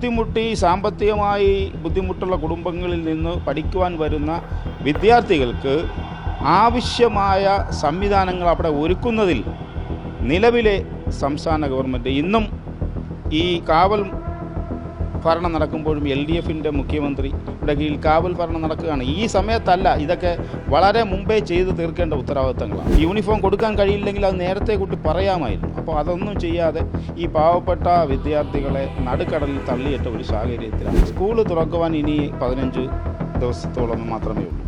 ബുദ്ധിമുട്ടി സാമ്പത്തികമായി ബുദ്ധിമുട്ടുള്ള കുടുംബങ്ങളിൽ നിന്ന് പഠിക്കുവാൻ വരുന്ന വിദ്യാർത്ഥികൾക്ക് ആവശ്യമായ സംവിധാനങ്ങൾ അവിടെ ഒരുക്കുന്നതിൽ നിലവിലെ സംസ്ഥാന ഗവൺമെൻറ് ഇന്നും ഈ കാവൽ ഭരണം നടക്കുമ്പോഴും LDFൻ്റെ മുഖ്യമന്ത്രിയുടെ കീഴിൽ കാവൽ ഭരണം നടക്കുകയാണ്. ഈ സമയത്തല്ല, ഇതൊക്കെ വളരെ മുമ്പേ ചെയ്ത് തീർക്കേണ്ട ഉത്തരവാദിത്തങ്ങളാണ്. യൂണിഫോം കൊടുക്കാൻ കഴിയില്ലെങ്കിൽ അത് നേരത്തെ കൂട്ടി പറയാമായിരുന്നു. അപ്പോൾ അതൊന്നും ചെയ്യാതെ ഈ പാവപ്പെട്ട വിദ്യാർത്ഥികളെ നടുക്കടലിൽ തള്ളിയിട്ട ഒരു സാഹചര്യത്തിലാണ്. സ്കൂൾ തുറക്കുവാൻ ഇനി 15 ദിവസത്തോളം മാത്രമേ ഉള്ളൂ.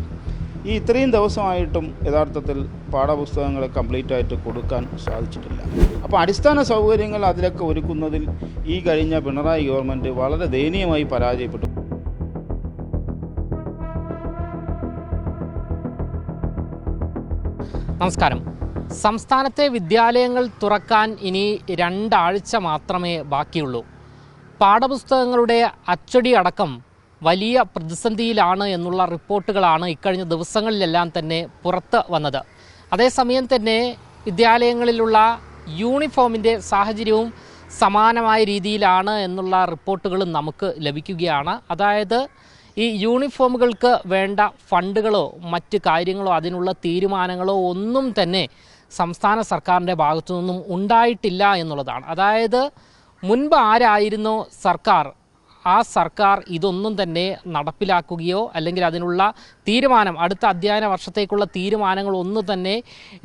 ഈ ഇത്രയും ദിവസമായിട്ടും യഥാർത്ഥത്തിൽ പാഠപുസ്തകങ്ങൾ കംപ്ലീറ്റ് ആയിട്ട് കൊടുക്കാൻ സാധിച്ചിട്ടില്ല. അപ്പോൾ അടിസ്ഥാന സൗകര്യങ്ങൾ അതിലൊക്കെ ഒരുക്കുന്നതിൽ ഈ കഴിഞ്ഞ പിണറായി ഗവൺമെൻറ് വളരെ ദയനീയമായി പരാജയപ്പെട്ടു. നമസ്കാരം. സംസ്ഥാനത്തെ വിദ്യാലയങ്ങൾ തുറക്കാൻ ഇനി 2 ആഴ്ച മാത്രമേ ബാക്കിയുള്ളൂ. പാഠപുസ്തകങ്ങളുടെ അച്ചടി അടക്കം വലിയ പ്രതിസന്ധിയിലാണ് എന്നുള്ള റിപ്പോർട്ടുകളാണ് ഇക്കഴിഞ്ഞ ദിവസങ്ങളിലെല്ലാം തന്നെ പുറത്ത് വന്നത്. അതേസമയം തന്നെ വിദ്യാലയങ്ങളിലുള്ള യൂണിഫോമിൻ്റെ സാഹചര്യവും സമാനമായ രീതിയിലാണ് എന്നുള്ള റിപ്പോർട്ടുകളും നമുക്ക് ലഭിക്കുകയാണ്. അതായത് ഈ യൂണിഫോമുകൾക്ക് വേണ്ട ഫണ്ടുകളോ മറ്റ് കാര്യങ്ങളോ അതിനുള്ള തീരുമാനങ്ങളോ ഒന്നും തന്നെ സംസ്ഥാന സർക്കാരിൻ്റെ ഭാഗത്തു നിന്നും ഉണ്ടായിട്ടില്ല എന്നുള്ളതാണ്. അതായത് മുൻപ് ആരായിരുന്നോ സർക്കാർ, ആ സർക്കാർ ഇതൊന്നും തന്നെ നടപ്പിലാക്കുകയോ അല്ലെങ്കിൽ അതിനുള്ള തീരുമാനം അടുത്ത അധ്യയന വർഷത്തേക്കുള്ള തീരുമാനങ്ങളൊന്നും തന്നെ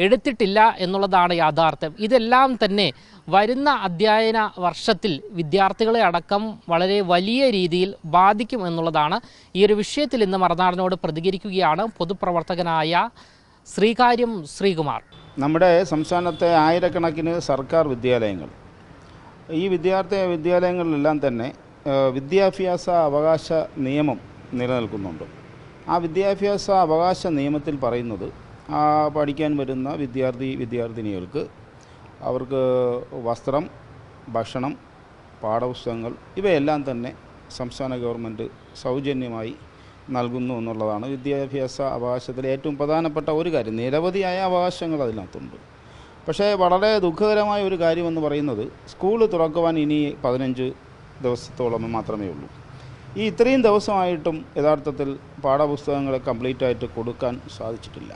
എടുത്തിട്ടില്ല എന്നുള്ളതാണ് യാഥാർത്ഥ്യം. ഇതെല്ലാം തന്നെ വരുന്ന അധ്യയന വർഷത്തിൽ വിദ്യാർത്ഥികളെ അടക്കം വളരെ വലിയ രീതിയിൽ ബാധിക്കും എന്നുള്ളതാണ്. ഈ ഒരു വിഷയത്തിൽ ഇന്ന് മറുനാടിനോട് പ്രതികരിക്കുകയാണ് പൊതുപ്രവർത്തകനായ ശ്രീകാര്യം ശ്രീകുമാർ. നമ്മുടെ സംസ്ഥാനത്തെ ആയിരക്കണക്കിന് സർക്കാർ വിദ്യാലയങ്ങൾ, ഈ വിദ്യാലയങ്ങളിലെല്ലാം തന്നെ വിദ്യാഭ്യാസ അവകാശ നിയമം നിലനിൽക്കുന്നുണ്ട്. ആ വിദ്യാഭ്യാസ അവകാശ നിയമത്തിൽ പറയുന്നത് പഠിക്കാൻ വരുന്ന വിദ്യാർത്ഥിനികൾക്ക് അവർക്ക് വസ്ത്രം, ഭക്ഷണം, പാഠപുസ്തകങ്ങൾ ഇവയെല്ലാം തന്നെ സംസ്ഥാന ഗവൺമെൻറ് സൗജന്യമായി നൽകുന്നു എന്നുള്ളതാണ് വിദ്യാഭ്യാസ അവകാശത്തിലെ ഏറ്റവും പ്രധാനപ്പെട്ട ഒരു കാര്യം. നിരവധിയായ അവകാശങ്ങൾ അതിനകത്തുണ്ട്. പക്ഷേ വളരെ ദുഃഖകരമായ ഒരു കാര്യമെന്ന് പറയുന്നത് സ്കൂൾ തുറക്കുവാൻ ഇനി 15 ദിവസത്തോളം മാത്രമേ ഉള്ളൂ. ഈ ഇത്രയും ദിവസമായിട്ടും യഥാർത്ഥത്തിൽ പാഠപുസ്തകങ്ങൾ കംപ്ലീറ്റ് ആയിട്ട് കൊടുക്കാൻ സാധിച്ചിട്ടില്ല.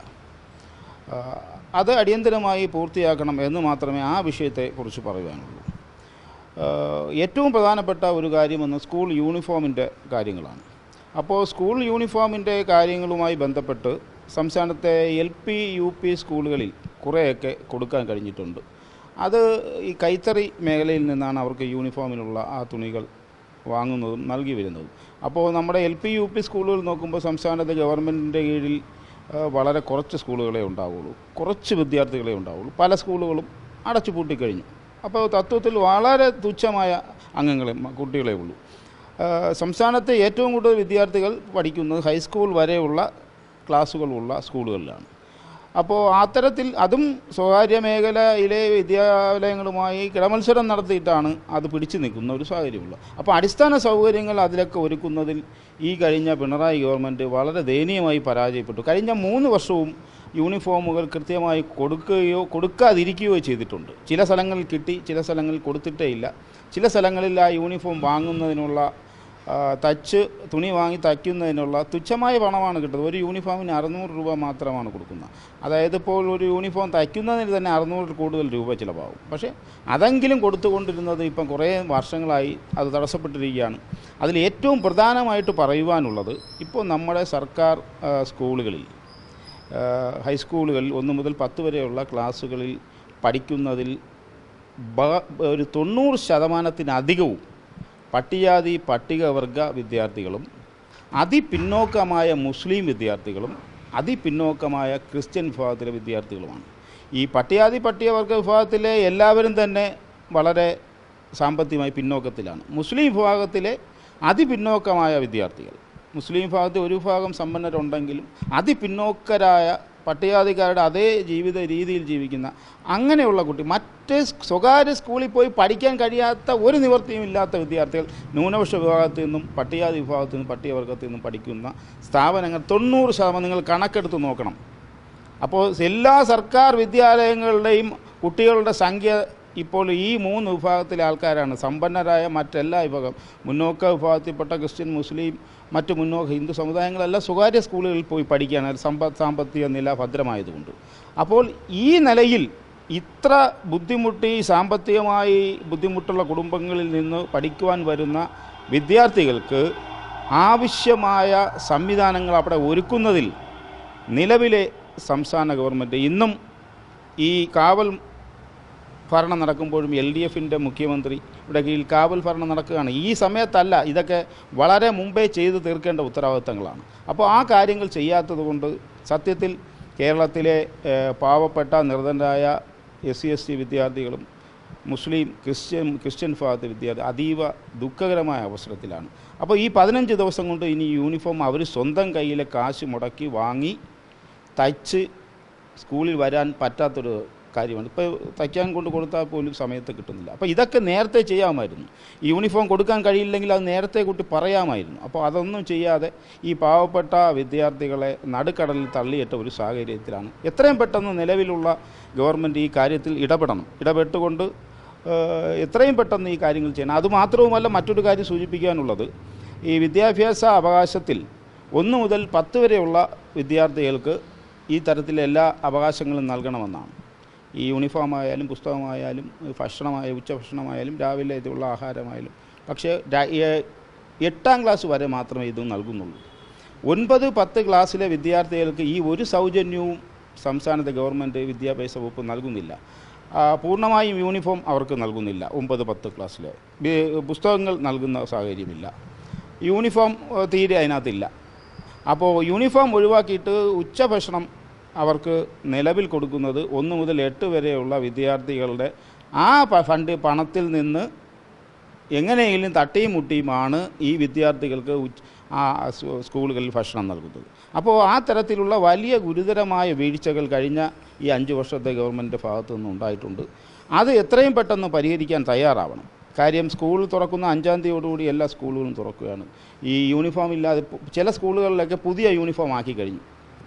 അത് അടിയന്തരമായി പൂർത്തിയാക്കണം എന്ന് മാത്രമേ ആ വിഷയത്തെക്കുറിച്ച് പറയുവാനുള്ളൂ. ഏറ്റവും പ്രധാനപ്പെട്ട ഒരു കാര്യമെന്ന് സ്കൂൾ യൂണിഫോമിൻ്റെ കാര്യങ്ങളാണ്. അപ്പോൾ സ്കൂൾ യൂണിഫോമിൻ്റെ കാര്യങ്ങളുമായി ബന്ധപ്പെട്ട് സംസ്ഥാനത്തെ LP UP സ്കൂളുകളിൽ കുറേയൊക്കെ കൊടുക്കാൻ കഴിഞ്ഞിട്ടുണ്ട്. അത് ഈ കൈത്തറി മേഖലയിൽ നിന്നാണ് അവർക്ക് യൂണിഫോമിനുള്ള ആ തുണികൾ വാങ്ങുന്നതും നൽകി വരുന്നതും. അപ്പോൾ നമ്മുടെ LP UP സ്കൂളുകൾ നോക്കുമ്പോൾ സംസ്ഥാനത്തെ ഗവൺമെൻറ്റിൻ്റെ കീഴിൽ വളരെ കുറച്ച് സ്കൂളുകളെ ഉണ്ടാവുള്ളൂ, കുറച്ച് വിദ്യാർത്ഥികളെ ഉണ്ടാവുള്ളൂ. പല സ്കൂളുകളും അടച്ചു പൂട്ടിക്കഴിഞ്ഞു. അപ്പോൾ തത്വത്തിൽ വളരെ തുച്ഛമായ കുട്ടികളെ ഉള്ളൂ. സംസ്ഥാനത്തെ ഏറ്റവും കൂടുതൽ വിദ്യാർത്ഥികൾ പഠിക്കുന്നത് ഹൈസ്കൂൾ വരെയുള്ള ക്ലാസ്സുകളുള്ള സ്കൂളുകളിലാണ്. അപ്പോൾ അത്തരത്തിൽ അതും സ്വകാര്യ മേഖലയിലെ വിദ്യാലയങ്ങളുമായി കിടമത്സരം നടത്തിയിട്ടാണ് അത് പിടിച്ചു നിൽക്കുന്ന ഒരു സാഹചര്യമുള്ളത്. അപ്പോൾ അടിസ്ഥാന സൗകര്യങ്ങൾ അതിലൊക്കെ ഒരുക്കുന്നതിൽ ഈ കഴിഞ്ഞ പിണറായി ഗവൺമെൻറ് വളരെ ദയനീയമായി പരാജയപ്പെട്ടു. കഴിഞ്ഞ 3 വർഷവും യൂണിഫോമുകൾ കൃത്യമായി കൊടുക്കാതിരിക്കുകയോ ചെയ്തിട്ടുണ്ട്. ചില സ്ഥലങ്ങളിൽ കിട്ടി, ചില സ്ഥലങ്ങളിൽ കൊടുത്തിട്ടേ ഇല്ല. ചില സ്ഥലങ്ങളിൽ ആ യൂണിഫോം വാങ്ങുന്നതിനുള്ള തുണി വാങ്ങി തയ്ക്കുന്നതിനുള്ള തുച്ഛമായ പണമാണ് കിട്ടുന്നത്. ഒരു യൂണിഫോമിന് 600 രൂപ മാത്രമാണ് കൊടുക്കുന്നത്. അതായത് ഇപ്പോൾ ഒരു യൂണിഫോം തയ്ക്കുന്നതിന് തന്നെ 600 കൂടുതൽ രൂപ ചിലവാകും. പക്ഷേ അതെങ്കിലും കൊടുത്തുകൊണ്ടിരുന്നത് ഇപ്പം കുറേ വർഷങ്ങളായി അത് തടസ്സപ്പെട്ടിരിക്കുകയാണ്. അതിൽ ഏറ്റവും പ്രധാനമായിട്ട് പറയുവാനുള്ളത്, ഇപ്പോൾ നമ്മുടെ സർക്കാർ സ്കൂളുകളിൽ, ഹൈസ്കൂളുകളിൽ 1 മുതൽ 10 വരെയുള്ള ക്ലാസ്സുകളിൽ പഠിക്കുന്നതിൽ ഒരു 90% പട്ടികജാതി പട്ടികവർഗ വിദ്യാർത്ഥികളും അതിപിന്നോക്കമായ മുസ്ലിം വിദ്യാർത്ഥികളും അതിപിന്നോക്കമായ ക്രിസ്ത്യൻ വിഭാഗത്തിലെ വിദ്യാർത്ഥികളുമാണ്. ഈ പട്ടികവർഗ വിഭാഗത്തിലെ എല്ലാവരും തന്നെ വളരെ സാമ്പത്തികമായി പിന്നോക്കത്തിലാണ്. മുസ്ലിം വിഭാഗത്തിലെ അതിപിന്നോക്കമായ വിദ്യാർത്ഥികൾ, മുസ്ലിം വിഭാഗത്തിൽ ഒരു വിഭാഗം സമ്പന്നരുണ്ടെങ്കിലും അതിപിന്നോക്കരായ പട്ടികജാതിക്കാരുടെ അതേ ജീവിത രീതിയിൽ ജീവിക്കുന്ന അങ്ങനെയുള്ള മറ്റ് സ്വകാര്യ സ്കൂളിൽ പോയി പഠിക്കാൻ കഴിയാത്ത ഒരു നിവൃത്തിയും ഇല്ലാത്ത വിദ്യാർത്ഥികൾ ന്യൂനപക്ഷ വിഭാഗത്തിൽ നിന്നും പട്ടികജാതി വിഭാഗത്തിൽ നിന്നും പട്ടികവർഗത്തിൽ നിന്നും പഠിക്കുന്ന സ്ഥാപനങ്ങൾ 90% നിങ്ങൾ കണക്കെടുത്ത് നോക്കണം. അപ്പോൾ എല്ലാ സർക്കാർ വിദ്യാലയങ്ങളുടെയും കുട്ടികളുടെ സംഖ്യ ഇപ്പോൾ ഈ 3 വിഭാഗത്തിലെ ആൾക്കാരാണ് സമ്പന്നരായ മറ്റെല്ലാ വിഭാഗം മുന്നോക്ക വിഭാഗത്തിൽപ്പെട്ട ക്രിസ്ത്യൻ, മുസ്ലിം, മറ്റ് മുന്നോക്ക ഹിന്ദു സമുദായങ്ങളെല്ലാം സ്വകാര്യ സ്കൂളുകളിൽ പോയി പഠിക്കുകയാണ് സാമ്പത്തിക നില ഭദ്രമായതുകൊണ്ട്. അപ്പോൾ ഈ നിലയിൽ ഇത്ര സാമ്പത്തികമായി ബുദ്ധിമുട്ടുള്ള കുടുംബങ്ങളിൽ നിന്ന് പഠിക്കുവാൻ വരുന്ന വിദ്യാർത്ഥികൾക്ക് ആവശ്യമായ സംവിധാനങ്ങൾ അവിടെ ഒരുക്കുന്നതിൽ നിലവിലെ സംസ്ഥാന ഗവൺമെൻറ് ഇന്നും ഈ കാവൽ ഭരണം നടക്കുമ്പോഴും LDFൻ്റെ മുഖ്യമന്ത്രിയുടെ കീഴിൽ കാവൽ ഭരണം നടക്കുകയാണ്. ഈ സമയത്തല്ല, ഇതൊക്കെ വളരെ മുമ്പേ ചെയ്തു തീർക്കേണ്ട ഉത്തരവാദിത്തങ്ങളാണ്. അപ്പോൾ ആ കാര്യങ്ങൾ ചെയ്യാത്തതുകൊണ്ട് സത്യത്തിൽ കേരളത്തിലെ പാവപ്പെട്ട നിർധനരായ SC/ST വിദ്യാർത്ഥികളും മുസ്ലിം, ക്രിസ്ത്യൻ വിഭാഗത്തെ വിദ്യാർത്ഥി അതീവ ദുഃഖകരമായ അവസരത്തിലാണ്. അപ്പോൾ ഈ 15 ദിവസം കൊണ്ട് ഇനി യൂണിഫോം അവർ സ്വന്തം കയ്യിലെ കാശ് മുടക്കി വാങ്ങി തയ്ച്ച് സ്കൂളിൽ വരാൻ പറ്റാത്തൊരു കാര്യമാണ്. ഇപ്പോൾ തയ്ക്കാൻ കൊടുത്താൽ പോലും സമയത്ത് കിട്ടുന്നില്ല. അപ്പോൾ ഇതൊക്കെ നേരത്തെ ചെയ്യാമായിരുന്നു. ഈ യൂണിഫോം കൊടുക്കാൻ കഴിയില്ലെങ്കിൽ അത് നേരത്തെ കൂട്ടി പറയാമായിരുന്നു. അപ്പോൾ അതൊന്നും ചെയ്യാതെ ഈ പാവപ്പെട്ട വിദ്യാർത്ഥികളെ നടുക്കടലിൽ തള്ളിയിട്ട ഒരു സാഹചര്യത്തിലാണ്. എത്രയും പെട്ടെന്ന് നിലവിലുള്ള ഗവൺമെൻറ് ഈ കാര്യത്തിൽ ഇടപെട്ടുകൊണ്ട് എത്രയും പെട്ടെന്ന് ഈ കാര്യങ്ങൾ ചെയ്യണം. അതുമാത്രവുമല്ല, മറ്റൊരു കാര്യം സൂചിപ്പിക്കാനുള്ളത്, ഈ വിദ്യാഭ്യാസ അവകാശത്തിൽ 1 മുതൽ 10 വരെയുള്ള വിദ്യാർത്ഥികൾക്ക് ഈ തരത്തിലെ എല്ലാ അവകാശങ്ങളും നൽകണമെന്നാണ്. ഈ യൂണിഫോമായാലും പുസ്തകമായാലും ഉച്ചഭക്ഷണമായാലും രാവിലെ ഇതുള്ള ആഹാരമായാലും. പക്ഷേ 8ാം ക്ലാസ് വരെ മാത്രമേ ഇത് നൽകുന്നുള്ളൂ. 9, 10 ക്ലാസ്സിലെ വിദ്യാർത്ഥികൾക്ക് ഈ ഒരു സൗജന്യവും സംസ്ഥാനത്തെ ഗവൺമെൻറ് വിദ്യാഭ്യാസ വകുപ്പ് നൽകുന്നില്ല. പൂർണ്ണമായും യൂണിഫോം അവർക്ക് നൽകുന്നില്ല. 9, 10 ക്ലാസ്സിലെ പുസ്തകങ്ങൾ നൽകുന്ന സാഹചര്യമില്ല. യൂണിഫോം തീരെ അതിനകത്തില്ല. അപ്പോൾ യൂണിഫോം ഒഴിവാക്കിയിട്ട് ഉച്ചഭക്ഷണം അവർക്ക് നിലവിൽ കൊടുക്കുന്നത് 1 മുതൽ 8 വരെയുള്ള വിദ്യാർത്ഥികളുടെ ആ പണത്തിൽ നിന്ന് എങ്ങനെയെങ്കിലും തട്ടിയും മുട്ടിയുമാണ് ഈ വിദ്യാർത്ഥികൾക്ക് സ്കൂളുകളിൽ ഭക്ഷണം നൽകുന്നത്. അപ്പോൾ ആ തരത്തിലുള്ള വലിയ ഗുരുതരമായ വീഴ്ചകൾ കഴിഞ്ഞ ഈ 5 വർഷത്തെ ഗവൺമെൻറ്റിൻ്റെ ഭാഗത്തു നിന്ന് ഉണ്ടായിട്ടുണ്ട്. അത് എത്രയും പെട്ടെന്ന് പരിഹരിക്കാൻ തയ്യാറാവണം. കാര്യം സ്കൂൾ തുറക്കുന്ന 5-ാം തീയതിയോടുകൂടി എല്ലാ സ്കൂളുകളും തുറക്കുകയാണ്. ഈ യൂണിഫോം ഇല്ലാതെ ചില സ്കൂളുകളിലൊക്കെ പുതിയ യൂണിഫോം ആക്കി കഴിഞ്ഞു,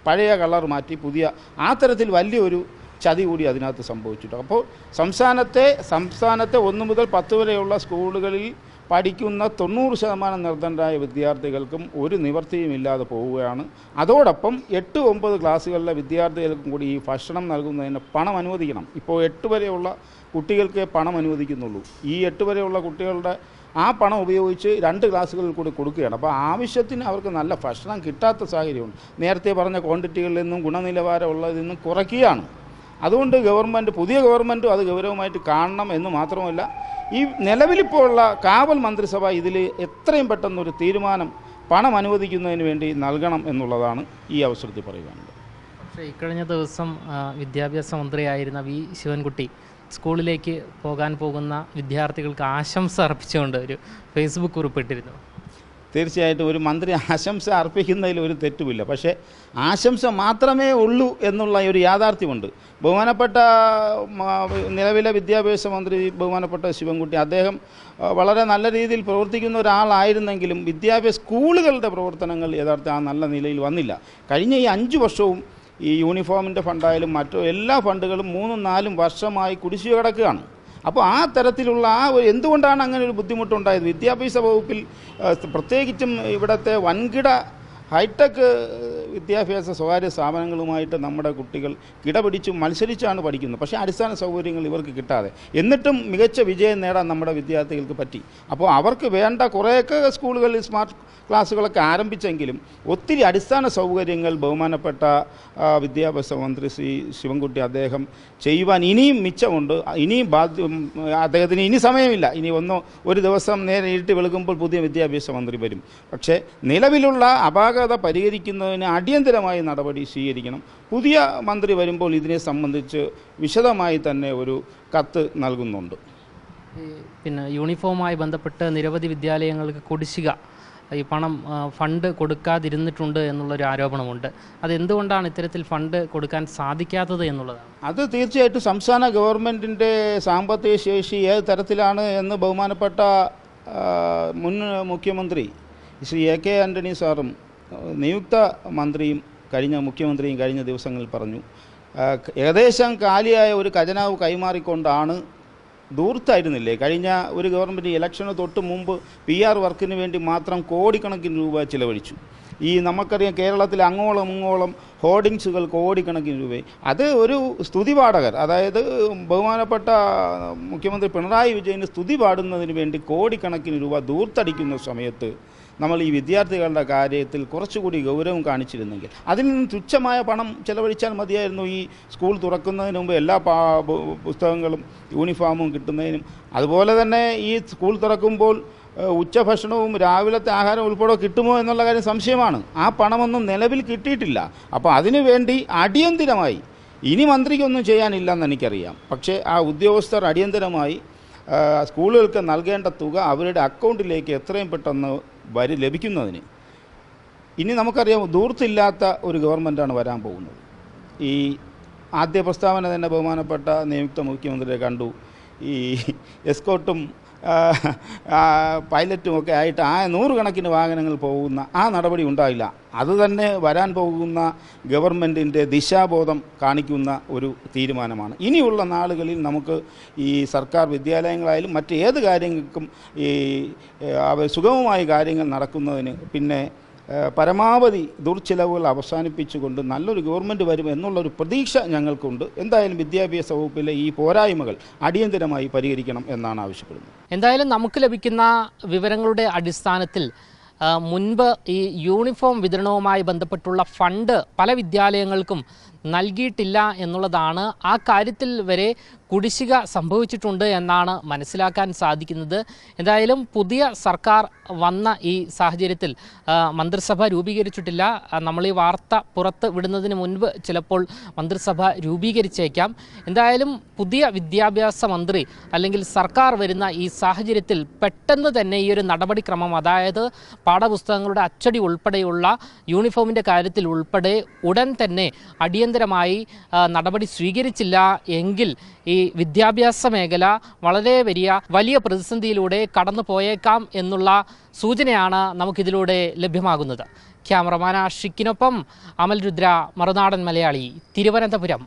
പഴയ കളർ മാറ്റി പുതിയ, ആ തരത്തിൽ വലിയൊരു ചതി കൂടി അതിനകത്ത് സംഭവിച്ചിട്ടുണ്ട്. അപ്പോൾ സംസ്ഥാനത്തെ 1 മുതൽ 10 വരെയുള്ള സ്കൂളുകളിൽ പഠിക്കുന്ന 90% നിർധനരായ വിദ്യാർത്ഥികൾക്കും ഒരു നിവൃത്തിയുമില്ലാതെ പോവുകയാണ്. അതോടൊപ്പം 8, 9 ക്ലാസ്സുകളിലെ വിദ്യാർത്ഥികൾക്കും കൂടി ഈ ഭക്ഷണം നൽകുന്നതിന് പണം അനുവദിക്കണം. ഇപ്പോൾ 8 വരെയുള്ള കുട്ടികൾക്ക് പണം അനുവദിക്കുന്നുള്ളൂ. ഈ 8 വരെയുള്ള കുട്ടികളുടെ ആ പണം ഉപയോഗിച്ച് 2 ക്ലാസ്സുകളിൽ കൂടി കൊടുക്കുകയാണ്. അപ്പോൾ ആവശ്യത്തിന് അവർക്ക് നല്ല ഭക്ഷണം കിട്ടാത്ത സാഹചര്യമുണ്ട്. നേരത്തെ പറഞ്ഞ ക്വാണ്ടിറ്റികളിൽ നിന്നും ഗുണനിലവാരമുള്ളതിൽ നിന്നും കുറയ്ക്കുകയാണ്. അതുകൊണ്ട് പുതിയ ഗവൺമെൻറ്റും അത് ഗൗരവമായിട്ട് കാണണം എന്ന് മാത്രമല്ല, ഈ നിലവിലിപ്പോൾ ഉള്ള കാവൽ മന്ത്രിസഭ ഇതിൽ എത്രയും പെട്ടെന്നൊരു തീരുമാനം പണം അനുവദിക്കുന്നതിന് വേണ്ടി നൽകണം എന്നുള്ളതാണ് ഈ അവസരത്തിൽ പറയുവാനുള്ളത്. പക്ഷേ ഇക്കഴിഞ്ഞ ദിവസം വിദ്യാഭ്യാസ മന്ത്രിയായിരുന്ന V. ശിവൻകുട്ടി സ്കൂളിലേക്ക് പോകാൻ പോകുന്ന വിദ്യാർത്ഥികൾക്ക് ആശംസ അർപ്പിച്ചുകൊണ്ട് ഒരു ഫേസ്ബുക്ക് കുറിപ്പിട്ടിരുന്നു. തീർച്ചയായിട്ടും ഒരു മന്ത്രി ആശംസ അർപ്പിക്കുന്നതിൽ ഒരു തെറ്റുമില്ല. പക്ഷേ ആശംസ മാത്രമേ ഉള്ളൂ എന്നുള്ള ഒരു യാഥാർത്ഥ്യമുണ്ട്. ബഹുമാനപ്പെട്ട നിലവിലെ വിദ്യാഭ്യാസ മന്ത്രി ബഹുമാനപ്പെട്ട ശിവൻകുട്ടി, അദ്ദേഹം വളരെ നല്ല രീതിയിൽ പ്രവർത്തിക്കുന്ന ഒരാളായിരുന്നെങ്കിലും സ്കൂളുകളുടെ പ്രവർത്തനങ്ങൾ യഥാർത്ഥ ആ നല്ല നിലയിൽ വന്നില്ല. കഴിഞ്ഞ ഈ 5 വർഷവും ഈ യൂണിഫോമിൻ്റെ ഫണ്ടായാലും മറ്റു എല്ലാ ഫണ്ടുകളും 3-4 വർഷമായി കുടിശ്ശിക കിടക്കുകയാണ്. അപ്പോൾ ആ തരത്തിലുള്ള എന്തുകൊണ്ടാണ് അങ്ങനെ ഒരു ബുദ്ധിമുട്ടുണ്ടായത്? വിദ്യാഭ്യാസ വകുപ്പിൽ പ്രത്യേകിച്ചും ഇവിടുത്തെ വൻകിട ഹൈടെക് വിദ്യാഭ്യാസ സ്വകാര്യ സ്ഥാപനങ്ങളുമായിട്ട് നമ്മുടെ കുട്ടികൾ കിടപിടിച്ചും മത്സരിച്ചാണ് പഠിക്കുന്നത്. പക്ഷേ അടിസ്ഥാന സൗകര്യങ്ങൾ ഇവർക്ക് കിട്ടാതെ, എന്നിട്ടും മികച്ച വിജയം നേടാൻ നമ്മുടെ വിദ്യാർത്ഥികൾക്ക് പറ്റി. അപ്പോൾ അവർക്ക് വേണ്ട കുറേയൊക്കെ സ്കൂളുകളിൽ സ്മാർട്ട് ക്ലാസ്സുകളൊക്കെ ആരംഭിച്ചെങ്കിലും ഒത്തിരി അടിസ്ഥാന സൗകര്യങ്ങൾ ബഹുമാനപ്പെട്ട വിദ്യാഭ്യാസ മന്ത്രി ശ്രീ ശിവൻകുട്ടി അദ്ദേഹം ചെയ്യുവാൻ ഇനിയും മിച്ചമുണ്ട്. ഇനിയും അദ്ദേഹത്തിന് ഇനി സമയമില്ല. ഇനി ഒരു ദിവസം നേരെ ഇരുട്ടി വെളുക്കുമ്പോൾ പുതിയ വിദ്യാഭ്യാസ മന്ത്രി വരും. പക്ഷേ നിലവിലുള്ള അപാകത പരിഹരിക്കുന്നതിന് അടിയന്തരമായി നടപടി സ്വീകരിക്കണം. പുതിയ മന്ത്രി വരുമ്പോൾ ഇതിനെ സംബന്ധിച്ച് വിശദമായി തന്നെ ഒരു കത്ത് നൽകുന്നുണ്ട്. പിന്നെ യൂണിഫോമുമായി ബന്ധപ്പെട്ട് നിരവധി വിദ്യാലയങ്ങൾക്ക് കുടിശ്ശിക, ഈ ഫണ്ട് കൊടുക്കാതിരുന്നിട്ടുണ്ട് എന്നുള്ളൊരു ആരോപണമുണ്ട്. അതെന്തുകൊണ്ടാണ് ഇത്തരത്തിൽ ഫണ്ട് കൊടുക്കാൻ സാധിക്കാത്തത് എന്നുള്ളതാണ്. അത് തീർച്ചയായിട്ടും സംസ്ഥാന ഗവൺമെൻറ്റിൻ്റെ സാമ്പത്തിക ശേഷി ഏത് തരത്തിലാണ് എന്ന് ബഹുമാനപ്പെട്ട മുൻ മുഖ്യമന്ത്രി ശ്രീ AK ആൻ്റണി സാറും നിയുക്ത മന്ത്രിയും മുഖ്യമന്ത്രിയും കഴിഞ്ഞ ദിവസങ്ങളിൽ പറഞ്ഞു. ഏകദേശം കാലിയായ ഒരു ഖജനാവ് കൈമാറിക്കൊണ്ടാണ് ദൂർത്തായിരുന്നില്ലേ? കഴിഞ്ഞ ഒരു ഗവൺമെൻറ് ഇലക്ഷന് തൊട്ട് മുമ്പ് PR വർക്കിന് വേണ്ടി മാത്രം കോടിക്കണക്കിന് രൂപ ചിലവഴിച്ചു. ഈ നമുക്കറിയാം കേരളത്തിൽ അങ്ങോളം ഹോർഡിങ്സുകൾ കോടിക്കണക്കിന് രൂപ. അത് ഒരു സ്തുതിപാഠകർ, അതായത് ബഹുമാനപ്പെട്ട മുഖ്യമന്ത്രി പിണറായി വിജയന് സ്തുതി പാടുന്നതിന് വേണ്ടി കോടിക്കണക്കിന് രൂപ ദൂർത്തടിക്കുന്ന സമയത്ത് നമ്മൾ ഈ വിദ്യാർത്ഥികളുടെ കാര്യത്തിൽ കുറച്ചുകൂടി ഗൗരവം കാണിച്ചിരുന്നെങ്കിൽ, അതിൽ നിന്ന് തുച്ഛമായ പണം ചെലവഴിച്ചാൽ മതിയായിരുന്നു ഈ സ്കൂൾ തുറക്കുന്നതിന് മുമ്പ് എല്ലാ പുസ്തകങ്ങളും യൂണിഫോമും കിട്ടുന്നതിനും. അതുപോലെ തന്നെ ഈ സ്കൂൾ തുറക്കുമ്പോൾ ഉച്ചഭക്ഷണവും രാവിലത്തെ ആഹാരം ഉൾപ്പെടെ കിട്ടുമോ എന്നുള്ള കാര്യം സംശയമാണ്. ആ പണമൊന്നും നിലവിൽ കിട്ടിയിട്ടില്ല. അപ്പോൾ അതിനു വേണ്ടി അടിയന്തിരമായി, ഇനി മന്ത്രിക്കൊന്നും ചെയ്യാനില്ലെന്ന് എനിക്കറിയാം, പക്ഷേ ആ ഉദ്യോഗസ്ഥർ അടിയന്തിരമായി സ്കൂളുകൾക്ക് നൽകേണ്ട തുക അവരുടെ അക്കൗണ്ടിലേക്ക് എത്രയും പെട്ടെന്ന് ലഭിക്കുന്നതിന്, ഇനി നമുക്കറിയാം ദൂർത്തില്ലാത്ത ഒരു ഗവൺമെൻറ്റാണ് വരാൻ പോകുന്നത്. ഈ ആദ്യ പ്രസ്താവന തന്നെ ബഹുമാനപ്പെട്ട നിയുക്ത മുഖ്യമന്ത്രിയെ കണ്ടു. ഈ എസ്കോട്ടും പൈലറ്റും ഒക്കെ ആയിട്ട് 100 കണക്കിന് വാഹനങ്ങൾ പോകുന്ന ആ നടപടി ഉണ്ടായില്ല. അതുതന്നെ വരാൻ പോകുന്ന ഗവൺമെൻറ്റിൻ്റെ ദിശാബോധം കാണിക്കുന്ന ഒരു തീരുമാനമാണ്. ഇനിയുള്ള നാളുകളിൽ നമുക്ക് ഈ സർക്കാർ വിദ്യാലയങ്ങളായാലും മറ്റേത് കാര്യങ്ങൾക്കും ഈ സുഗമമായ കാര്യങ്ങൾ നടക്കുന്നതിന് പിന്നെ പരമാവധി ദുർച്ചിലവുകൾ അവസാനിപ്പിച്ചുകൊണ്ട് നല്ലൊരു ഗവൺമെൻറ് വരും എന്നുള്ളൊരു പ്രതീക്ഷ ഞങ്ങൾക്കുണ്ട്. എന്തായാലും വിദ്യാഭ്യാസ വകുപ്പിലെ ഈ പോരായ്മകൾ അടിയന്തരമായി പരിഹരിക്കണം എന്നാണ് ആവശ്യപ്പെടുന്നത്. എന്തായാലും നമുക്ക് ലഭിക്കുന്ന വിവരങ്ങളുടെ അടിസ്ഥാനത്തിൽ മുൻപ് ഈ യൂണിഫോം വിതരണവുമായി ബന്ധപ്പെട്ടുള്ള ഫണ്ട് പല വിദ്യാലയങ്ങൾക്കും നൽകിയിട്ടില്ല എന്നുള്ളതാണ്. ആ കാര്യത്തിൽ വരെ കുടിശ്ശിക സംഭവിച്ചിട്ടുണ്ട് എന്നാണ് മനസ്സിലാക്കാൻ സാധിക്കുന്നത്. എന്തായാലും പുതിയ സർക്കാർ വന്ന ഈ സാഹചര്യത്തിൽ മന്ത്രിസഭ രൂപീകരിച്ചിട്ടില്ല. നമ്മൾ ഈ വാർത്ത പുറത്ത് വിടുന്നതിന് മുൻപ് ചിലപ്പോൾ മന്ത്രിസഭ രൂപീകരിച്ചേക്കാം. എന്തായാലും പുതിയ വിദ്യാഭ്യാസ മന്ത്രി അല്ലെങ്കിൽ സർക്കാർ വരുന്ന ഈ സാഹചര്യത്തിൽ പെട്ടെന്ന് തന്നെ ഈ ഒരു നടപടിക്രമം, അതായത് പാഠപുസ്തകങ്ങളുടെ അച്ചടി ഉൾപ്പെടെയുള്ള യൂണിഫോമിൻ്റെ കാര്യത്തിൽ ഉൾപ്പെടെ ഉടൻ തന്നെ അടിയന്തരമായി നടപടി സ്വീകരിച്ചില്ല എങ്കിൽ ഈ വിദ്യാഭ്യാസ മേഖല വളരെ വലിയ പ്രതിസന്ധിയിലൂടെ കടന്നു പോയേക്കാം എന്നുള്ള സൂചനയാണ് നമുക്കിതിലൂടെ ലഭ്യമാകുന്നത്. ക്യാമറമാൻ ആഷിക്കിനൊപ്പം അമൽ രുദ്ര, മറുനാടൻ മലയാളി, തിരുവനന്തപുരം.